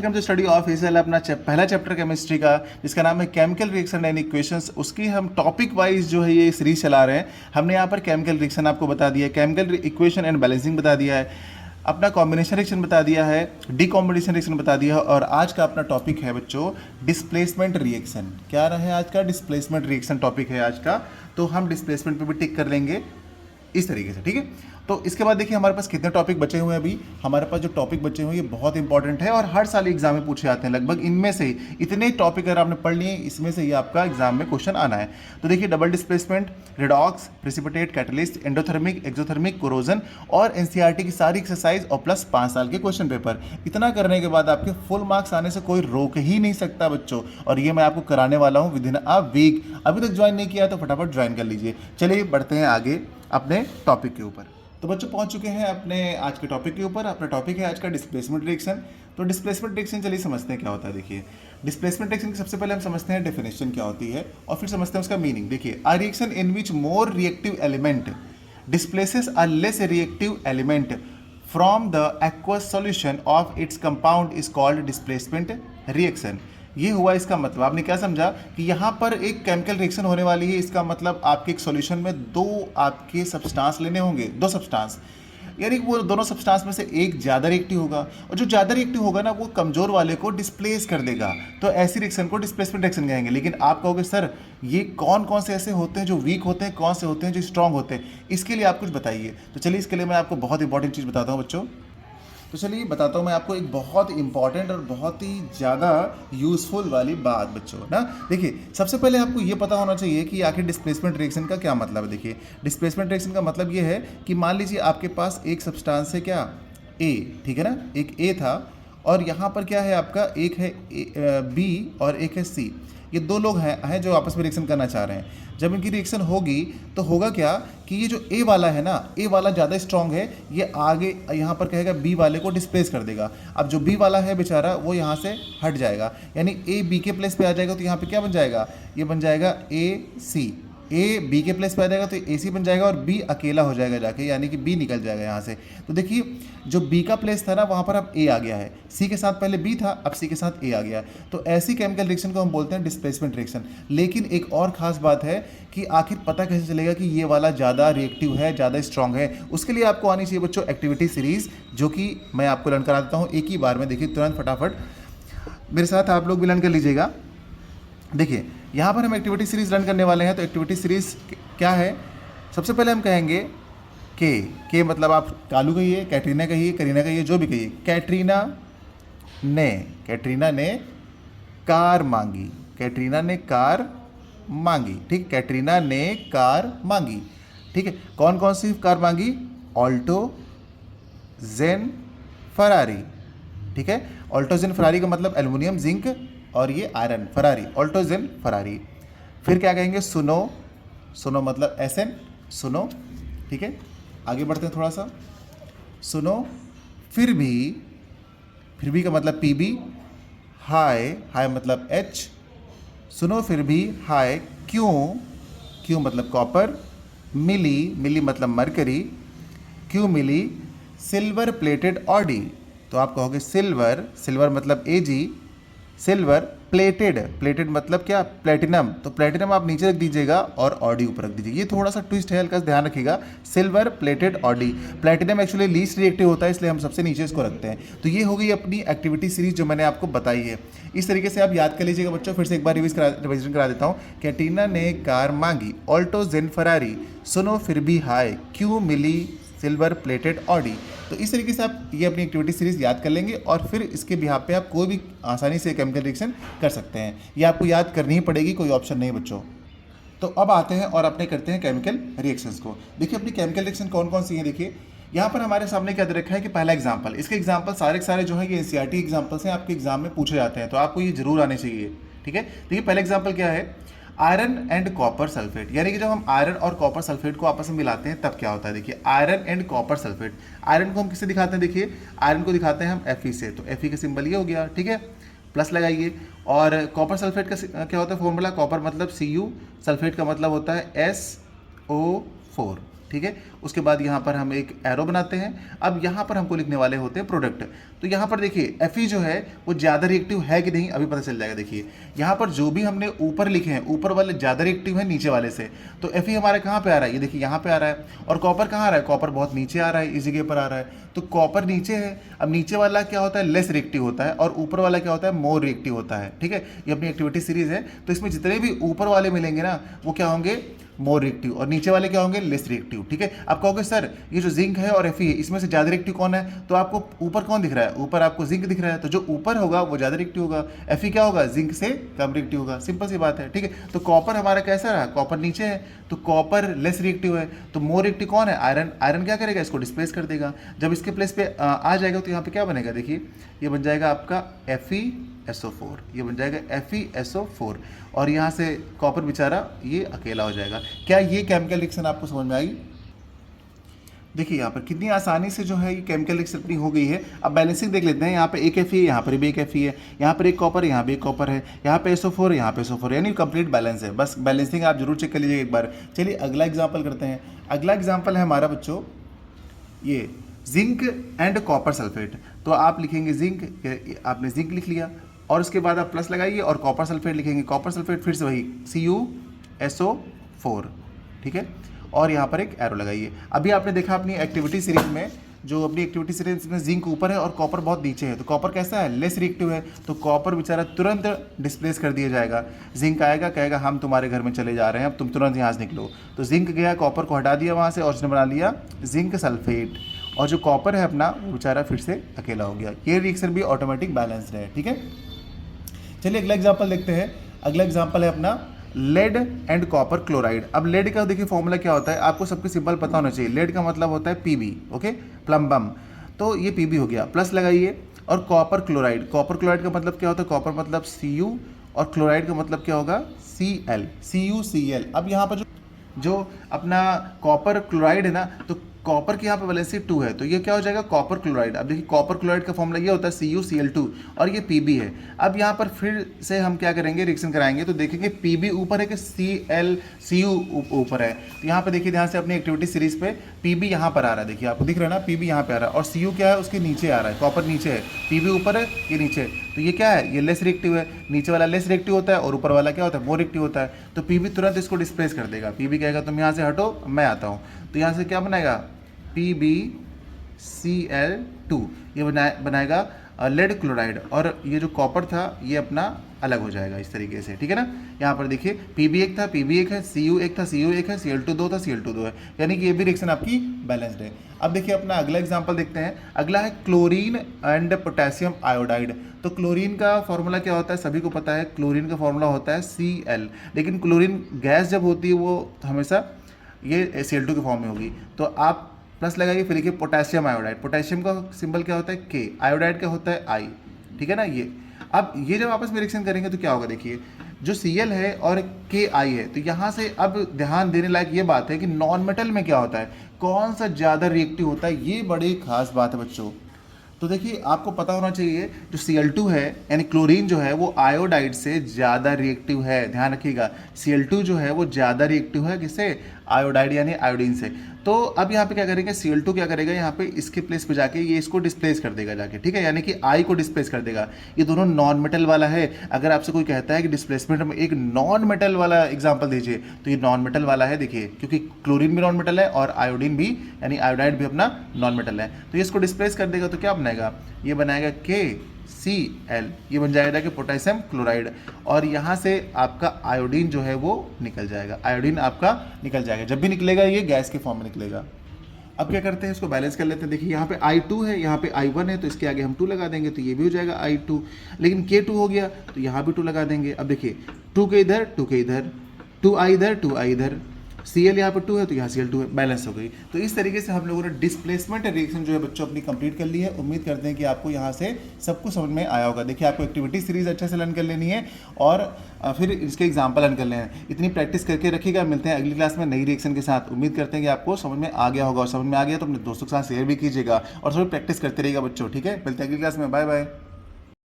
Welcome to study of इसेल, अपना पहला चैप्टर केमिस्ट्री का जिसका नाम है केमिकल रिएक्शन एंड इक्वेशंस। उसकी हम टॉपिक वाइज जो है ये सीरीज चला रहे हैं। हमने यहाँ पर केमिकल रिएक्शन आपको बता दिया है, केमिकल इक्वेशन एंड बैलेंसिंग बता दिया है, अपना कॉम्बिनेशन रिएक्शन बता दिया है, डीकॉम्बिनेशन रिएक्शन बता दिया है, और आज का अपना टॉपिक है बच्चों डिस्प्लेसमेंट रिएक्शन। क्या रहा है आज का? डिस्प्लेसमेंट रिएक्शन टॉपिक है आज का। तो हम डिस्प्लेसमेंट पे भी टिक कर लेंगे इस तरीके से, ठीक है। तो इसके बाद देखिए हमारे पास कितने टॉपिक बचे हुए हैं। अभी हमारे पास जो टॉपिक बचे हुए हैं ये बहुत इंपॉर्टेंट है और हर साल एग्जाम में पूछे जाते हैं। लगभग इनमें से इतने टॉपिक अगर आपने पढ़ लिए इसमें से ये आपका एग्जाम में क्वेश्चन आना है। तो देखिए double displacement, redox, precipitate, catalyst, endothermic, exothermic, corrosion और एनसीईआरटी की सारी एक्सरसाइज और प्लस 5 साल के क्वेश्चन पेपर। इतना करने के बाद आपके फुल मार्क्स आने से कोई रोक ही नहीं सकता बच्चों, और ये मैं आपको कराने वाला हूँ विद इन अ वीक। अभी तक ज्वाइन नहीं किया तो फटाफट ज्वाइन कर लीजिए। चलिए बढ़ते हैं आगे अपने टॉपिक के ऊपर। तो बच्चों पहुंच चुके हैं अपने आज के टॉपिक के ऊपर। अपना टॉपिक है आज का डिस्प्लेसमेंट रिएक्शन। तो डिस्प्लेसमेंट रिएक्शन चलिए समझते हैं क्या होता है। देखिए डिस्प्लेसमेंट रिएक्शन की सबसे पहले हम समझते हैं डेफिनेशन क्या होती है और फिर समझते हैं उसका मीनिंग। देखिए a reaction in which more reactive element displaces a less reactive element from the aqueous solution of its compound is called displacement reaction. ये हुआ इसका मतलब। आपने क्या समझा कि यहाँ पर एक केमिकल रिएक्शन होने वाली है। इसका मतलब आपके एक सॉल्यूशन में दो आपके सब्सटेंस लेने होंगे, दो सब्सटेंस, यानी वो दोनों सब्सटेंस में से एक ज़्यादा रिएक्टिव होगा और जो ज़्यादा रिएक्टिव होगा ना वो कमज़ोर वाले को डिस्प्लेस कर देगा। तो ऐसी रिएक्शन को डिस्प्लेसमेंट रिएक्शन कहेंगे। लेकिन आप कहोगे सर ये कौन कौन से ऐसे होते हैं जो वीक होते हैं, कौन से होते हैं जो स्ट्रांग होते हैं, इसके लिए आप कुछ बताइए। तो चलिए इसके लिए मैं आपको बहुत इंपॉर्टेंट चीज़ बताता हूँ बच्चों। तो चलिए बताता हूँ मैं आपको एक बहुत इंपॉर्टेंट और बहुत ही ज़्यादा यूज़फुल वाली बात बच्चों ना। देखिए सबसे पहले आपको ये पता होना चाहिए कि आखिर डिस्प्लेसमेंट रिएक्शन का क्या मतलब है। देखिए डिस्प्लेसमेंट रिएक्शन का मतलब ये है कि मान लीजिए आपके पास एक सब्सटेंस है क्या, ए, ठीक है ना, एक ए था और यहाँ पर क्या है आपका, एक है बी और एक है सी। ये दो लोग हैं जो आपस में रिएक्शन करना चाह रहे हैं। जब इनकी रिएक्शन होगी तो होगा क्या कि ये जो ए वाला है ना, ए वाला ज़्यादा स्ट्रांग है, ये आगे यहाँ पर कहेगा बी वाले को डिस्प्लेस कर देगा। अब जो बी वाला है बेचारा वो यहाँ से हट जाएगा, यानी ए बी के प्लेस पे आ जाएगा। तो यहाँ पे क्या बन जाएगा, ये बन जाएगा ए सी। ए बी के प्लेस पे आ जाएगा तो ए सी बन जाएगा और बी अकेला हो जाएगा जाके, यानी कि बी निकल जाएगा यहाँ से। तो देखिए जो बी का प्लेस था ना वहाँ पर अब ए आ गया है, सी के साथ पहले बी था अब सी के साथ ए आ गया। तो ऐसी केमिकल रिएक्शन को हम बोलते हैं डिस्प्लेसमेंट रिएक्शन। लेकिन एक और ख़ास बात है कि आखिर पता कैसे चलेगा कि ये वाला ज़्यादा रिएक्टिव है, ज़्यादा स्ट्रांग है। उसके लिए आपको आनी चाहिए बच्चों एक्टिविटी सीरीज़, जो कि मैं आपको लर्न करा देता हूँ एक ही बार में। देखिए तुरंत फटाफट मेरे साथ आप लोग भी लर्न कर लीजिएगा। देखिए यहाँ पर हम एक्टिविटी सीरीज रन करने वाले हैं। तो एक्टिविटी सीरीज क्या है, सबसे पहले हम कहेंगे के मतलब आप कालू कहिए, कैटरीना कहिए, करीना कहिए, जो भी कहिए। कैटरीना ने कार मांगी, कैटरीना ने कार मांगी, ठीक। कैटरीना ने कार मांगी, ठीक है। कौन कौन सी कार मांगी? ऑल्टो, जेन, फरारी, ठीक है। ऑल्टो, जेन, फरारी का मतलब एल्युमिनियम, जिंक और ये आयरन, फरारी, ऑल्टो, जेन, फरारी। फिर क्या कहेंगे? सुनो मतलब एसएन, सुनो, ठीक है। आगे बढ़ते हैं थोड़ा सा। सुनो, फिर भी का मतलब पीबी, हाय मतलब एच, सुनो फिर भी हाय, क्यों मतलब कॉपर, मिली मतलब मरकरी, क्यों मिली, सिल्वर प्लेटेड ऑडी। तो आप कहोगे सिल्वर मतलब एजी, सिल्वर प्लेटेड मतलब क्या? प्लेटिनम। तो प्लेटिनम आप नीचे रख दीजिएगा और ऑडी ऊपर रख दीजिए। ये थोड़ा सा ट्विस्ट है, हल्का सा ध्यान रखिएगा। Silver plated Audi, platinum actually least reactive होता है इसलिए हम सबसे नीचे इसको रखते हैं। तो ये हो गई अपनी एक्टिविटी सीरीज जो मैंने आपको बताई है। इस तरीके से आप याद कर लीजिएगा बच्चों। फिर से एक बार रिविजन करा देता हूँ। कैटरीना ने कार मांगी, ऑल्टो, जेन, फरारी, सुनो फिर भी हाय, क्यों मिली, सिल्वर प्लेटेड ऑडी। तो इस तरीके से आप ये अपनी एक्टिविटी सीरीज याद कर लेंगे और फिर इसके बिहाफ पे आप कोई भी आसानी से केमिकल रिएक्शन कर सकते हैं। ये आपको याद करनी ही पड़ेगी, कोई ऑप्शन नहीं बच्चों। तो अब आते हैं और अपने करते हैं केमिकल रिएक्शंस को। देखिए अपनी केमिकल रिएक्शन कौन कौन सी हैं। देखिए यहाँ पर हमारे सामने क्या दे रखा है कि पहला एग्जाम्पल, इसके एग्जाम्पल सारे के सारे जो है ये एनसीईआरटी एग्जाम्पल्स हैं, आपके एग्जाम में पूछे जाते हैं, तो आपको ये जरूर आने चाहिए, ठीक है। देखिए पहला एग्जाम्पल क्या है, आयरन एंड कॉपर सल्फेट। यानी कि जब हम आयरन और कॉपर सल्फेट को आपस में मिलाते हैं तब क्या होता है। देखिए iron and copper sulphate, iron को हम किससे दिखाते हैं? देखिए आयरन को दिखाते हैं हम Fe से, तो Fe का सिंबल ये हो गया, ठीक है, प्लस लगाइए। और कॉपर सल्फेट का क्या होता है फॉर्मूला? कॉपर मतलब Cu, सल्फेट का मतलब होता है SO4, ठीक है। उसके बाद यहाँ पर हम एक एरो बनाते हैं। अब यहाँ पर हमको लिखने वाले होते हैं प्रोडक्ट। तो यहाँ पर देखिए Fe जो है वो ज़्यादा रिएक्टिव है कि नहीं अभी पता चल जाएगा। देखिए यहाँ पर जो भी हमने ऊपर लिखे हैं, ऊपर वाले ज़्यादा रिएक्टिव है नीचे वाले से। तो Fe हमारा कहाँ पे आ रहा है, ये देखिए यहाँ पे आ रहा है। और कॉपर कहाँ आ रहा है, कॉपर बहुत नीचे आ रहा है, इस जगह पर आ रहा है। तो कॉपर नीचे है। अब नीचे वाला क्या होता है, लेस रिएक्टिव होता है, और ऊपर वाला क्या होता है, मोर रिएक्टिव होता है। ठीक है, ये अपनी एक्टिविटी सीरीज है। तो इसमें जितने भी ऊपर वाले मिलेंगे ना वो क्या होंगे, मोर रिएक्टिव, और नीचे वाले क्या होंगे, लेस रिएक्टिव। ठीक है, आप कहोगे सर ये जो जिंक है और Fe है इसमें से ज़्यादा रिएक्टिव कौन है, तो आपको ऊपर कौन दिख रहा है, ऊपर आपको जिंक दिख रहा है। तो जो ऊपर होगा वो ज़्यादा रिएक्टिव होगा, Fe क्या होगा, जिंक से कम रिएक्टिव होगा। सिंपल सी बात है। ठीक है, तो कॉपर हमारा कैसा रहा, कॉपर नीचे है तो कॉपर लेस रिएक्टिव है। तो मोर रिएक्टिव कौन है, आयरन। आयरन क्या करेगा, इसको डिस्प्लेस कर देगा। जब इसके प्लेस पे आ जाएगा तो यहाँ पे क्या बनेगा, देखिए ये बन जाएगा आपका FeSO4, ये बन जाएगा FeSO4, और यहाँ से कॉपर बेचारा ये अकेला हो जाएगा। क्या ये केमिकल रिएक्शन आपको समझ में आई। देखिए यहाँ पर कितनी आसानी से जो है ये केमिकल रिएक्शन अपनी हो गई है। अब बैलेंसिंग देख लेते हैं। यहाँ पे एक Fe है, यहाँ पर भी एक Fe है, यहाँ पर एक कॉपर है, यहाँ भी एक कॉपर है, यहाँ पे SO4 है, यहाँ पे SO4, यानी कंप्लीट बैलेंस है। बस बैलेंसिंग आप जरूर चेक कर लीजिएगा एक बार। चलिए अगला एग्जाम्पल करते हैं। अगला एग्जाम्पल है हमारा बच्चों ये जिंक एंड कॉपर सल्फेट। तो आप लिखेंगे जिंक, आपने जिंक लिख लिया, और उसके बाद आप प्लस लगाइए और कॉपर सल्फेट लिखेंगे। कॉपर सल्फेट फिर से वही CuSO4, ठीक है, और यहाँ पर एक एरो लगाइए। अभी आपने देखा अपनी एक्टिविटी सीरीज में, जो अपनी एक्टिविटी सीरीज में जिंक ऊपर है और कॉपर बहुत नीचे है। तो कॉपर कैसा है, लेस रिएक्टिव है, तो कॉपर बेचारा तुरंत डिस्प्लेस कर दिया जाएगा। जिंक आएगा, कहेगा हम तुम्हारे घर में चले जा रहे हैं, अब तुम तुरंत यहाँ से निकलो। तो जिंक गया, कॉपर को हटा दिया वहाँ से, और उसने बना लिया जिंक सल्फेट, और जो कॉपर है अपना वो बेचारा फिर से अकेला हो गया। ये रिएक्शन भी ऑटोमेटिक बैलेंस्ड है। ठीक है, चलिए अगला एग्जाम्पल देखते हैं। अगला एग्जाम्पल है अपना लेड एंड कॉपर क्लोराइड। अब लेड का देखिए फॉर्मूला क्या होता है, आपको सबके सिंपल पता होना चाहिए। लेड का मतलब होता है Pb, ओके, प्लम बम। तो ये Pb हो गया, प्लस लगाइए। और कॉपर क्लोराइड, कॉपर क्लोराइड का मतलब क्या होता है, कॉपर मतलब Cu, और क्लोराइड का मतलब क्या होगा, Cl, CuCl। अब यहाँ पर जो अपना कॉपर क्लोराइड है ना, तो कॉपर की यहाँ पे वैलेंसी 2 है, तो ये क्या हो जाएगा, कॉपर क्लोराइड। अब देखिए कॉपर क्लोराइड का फॉर्मूला ये होता है CuCl2, और ये Pb है। अब यहाँ पर फिर से हम क्या करेंगे, रिएक्शन कराएंगे, तो देखेंगे Pb ऊपर है कि Cu ऊपर है। तो यहाँ पे देखिए ध्यान से अपनी एक्टिविटी सीरीज पे Pb यहाँ पर आ रहा है, देखिए आपको दिख रहा है ना, Pb यहाँ पे आ रहा है, और Cu क्या है, उसके नीचे आ रहा है, कॉपर नीचे है, Pb ऊपर है, ये नीचे है। तो ये क्या है, ये लेस रिएक्टिव है, नीचे वाला लेस रिएक्टिव होता है और ऊपर वाला क्या होता है, मोर रिएक्टिव होता है। तो Pb तुरंत इसको डिस्प्लेस कर देगा। Pb कहेगा तुम यहाँ से हटो, मैं आता हूँ। तो यहाँ से क्या बनाएगा, PbCl2, ये बनाएगा लेड क्लोराइड, और ये जो कॉपर था ये अपना अलग हो जाएगा इस तरीके से। ठीक है ना, यहाँ पर देखिए Pb एक था, Pb एक है, Cu एक था, Cu एक है, Cl2 2 था, Cl2 2 है, यानी कि ये भी रिएक्शन आपकी बैलेंस्ड है। अब देखिए अपना अगला एग्जांपल देखते हैं। अगला है क्लोरीन एंड पोटेशियम आयोडाइड। तो क्लोरीन का फॉर्मूला क्या होता है, सभी को पता है, क्लोरीन का फॉर्मूला होता है Cl, लेकिन क्लोरीन गैस जब होती है वो हमेशा ये Cl2 के फॉर्म में होगी। तो आप प्लस लगाइए, फिर लिखिए पोटेशियम आयोडाइड। पोटेशियम का सिंबल क्या होता है, K, आयोडाइड का होता है I। ठीक है ना, ये अब ये जब आपस में रिएक्शन करेंगे तो क्या होगा, देखिए जो Cl है और Ki है, तो यहाँ से अब ध्यान देने लायक ये बात है कि नॉन मेटल में क्या होता है, कौन सा ज़्यादा रिएक्टिव होता है, ये बड़ी खास बात है बच्चों। तो देखिए आपको पता होना चाहिए जो Cl2 है यानी क्लोरीन जो है वो आयोडाइड से ज़्यादा रिएक्टिव है। ध्यान रखिएगा, Cl2 जो है वो ज़्यादा रिएक्टिव है किससे, आयोडाइड यानी आयोडीन से। तो अब यहाँ पे क्या करेंगे, Cl2 क्या करेगा, यहाँ पे इसके प्लेस पे जाके ये इसको डिस्प्लेस कर देगा जाके। ठीक है, यानी कि I को डिस्प्लेस कर देगा। ये दोनों नॉन मेटल वाला है। अगर आपसे कोई कहता है कि डिस्प्लेसमेंट में एक नॉन मेटल वाला एग्जांपल दीजिए, तो ये नॉन मेटल वाला है। देखिए क्योंकि क्लोरीन भी नॉन मेटल है और आयोडीन भी यानी आयोडाइड भी अपना नॉन मेटल है, तो ये इसको डिस्प्लेस कर देगा। तो क्या बनाएगा, ये बनाएगा KCl, ये बन जाएगा कि पोटेशियम क्लोराइड, और यहाँ से आपका आयोडीन जो है वो निकल जाएगा। आयोडीन आपका निकल जाएगा, जब भी निकलेगा ये गैस के फॉर्म में निकलेगा। अब क्या करते हैं, इसको बैलेंस कर लेते हैं। देखिए यहाँ पे I2 है, यहाँ पे I1 है, तो इसके आगे हम 2 लगा देंगे, तो ये भी हो जाएगा I2। लेकिन K2 हो गया तो यहाँ भी 2 लगा देंगे। अब देखिए 2 के इधर 2 के इधर, 2I इधर 2I इधर, Cl यहाँ पर 2 है तो यहाँ Cl2 है, बैलेंस हो गई। तो इस तरीके से हम लोगों ने डिस्प्लेसमेंट रिएक्शन जो है बच्चों अपनी कंप्लीट कर ली है। उम्मीद करते हैं कि आपको यहाँ से सब कुछ समझ में आया होगा। देखिए आपको एक्टिविटी सीरीज अच्छे से लर्न कर लेनी है और फिर इसके एग्जाम्पल लर्न कर लेना है। इतनी प्रैक्टिस करके रखिएगा। मिलते हैं अगली क्लास में नई रिएक्शन के साथ। उम्मीद करते हैं कि आपको समझ में आ गया होगा, और समझ में आ गया तो अपने दोस्तों के साथ शेयर भी कीजिएगा और थोड़ी प्रैक्टिस करते रहिएगा बच्चों। ठीक है, मिलते हैं अगली क्लास में, बाय बाय।